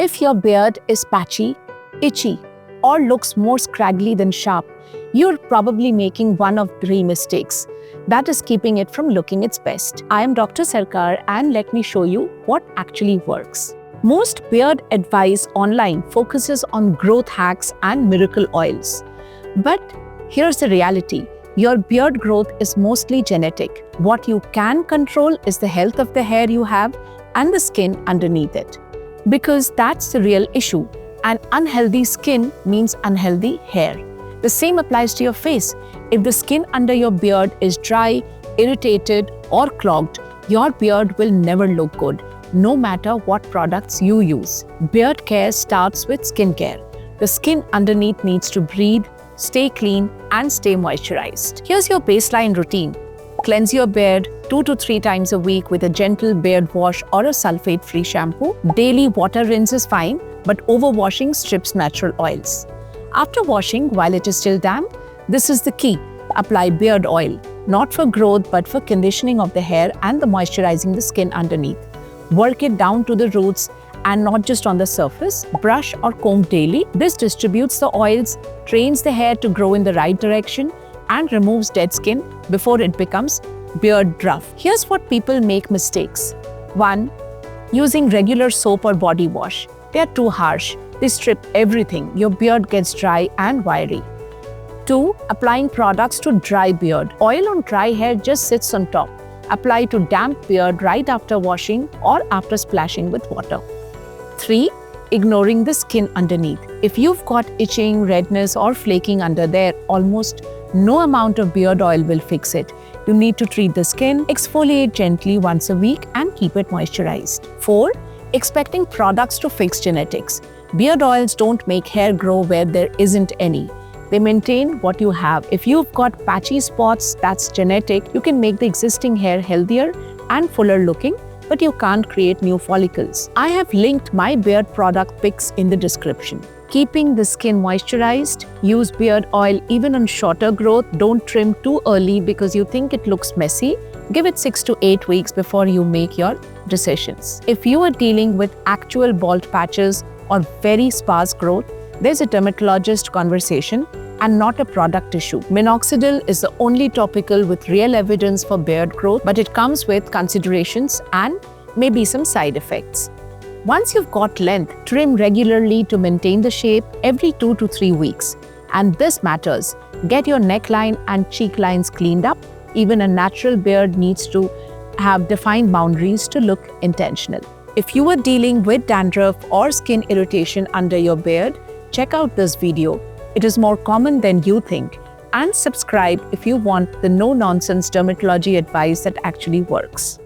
If your beard is patchy, itchy, or looks more scraggly than sharp, you're probably making one of three mistakes. That is keeping it from looking its best. I am Dr. Sarkar, and let me show you what actually works. Most beard advice online focuses on growth hacks and miracle oils. But here's the reality. Your beard growth is mostly genetic. What you can control is the health of the hair you have and the skin underneath it. Because that's the real issue. An unhealthy skin means unhealthy hair. The same applies to your face. If the skin under your beard is dry, irritated, or clogged, your beard will never look good, no matter what products you use. Beard care starts with skincare. The skin underneath needs to breathe, stay clean, and stay moisturized. Here's your baseline routine. Cleanse your beard 2 to 3 times a week with a gentle beard wash or a sulfate-free shampoo. Daily water rinse is fine, but overwashing strips natural oils. After washing, while it is still damp, this is the key. Apply beard oil, not for growth but for conditioning of the hair and the moisturizing the skin underneath. Work it down to the roots and not just on the surface. Brush or comb daily. This distributes the oils, trains the hair to grow in the right direction, and removes dead skin before it becomes beard rough. Here's what people make mistakes. 1. Using regular soap or body wash. They are too harsh. They strip everything. Your beard gets dry and wiry. 2. Applying products to dry beard. Oil on dry hair just sits on top. Apply to damp beard right after washing or after splashing with water. 3. Ignoring the skin underneath. If you've got itching, redness, or flaking under there, almost no amount of beard oil will fix it. You need to treat the skin, exfoliate gently once a week, and keep it moisturized. 4. Expecting products to fix genetics. Beard oils don't make hair grow where there isn't any. They maintain what you have. If you've got patchy spots, that's genetic. You can make the existing hair healthier and fuller looking, but you can't create new follicles. I have linked my beard product pics in the description. Keeping the skin moisturized, use beard oil even on shorter growth. Don't trim too early because you think it looks messy. Give it 6 to 8 weeks before you make your decisions. If you are dealing with actual bald patches or very sparse growth, there's a dermatologist conversation and not a product issue. Minoxidil is the only topical with real evidence for beard growth, but it comes with considerations and maybe some side effects. Once you've got length, trim regularly to maintain the shape every 2 to 3 weeks. And this matters. Get your neckline and cheek lines cleaned up. Even a natural beard needs to have defined boundaries to look intentional. If you are dealing with dandruff or skin irritation under your beard, check out this video. It is more common than you think. And subscribe if you want the no-nonsense dermatology advice that actually works.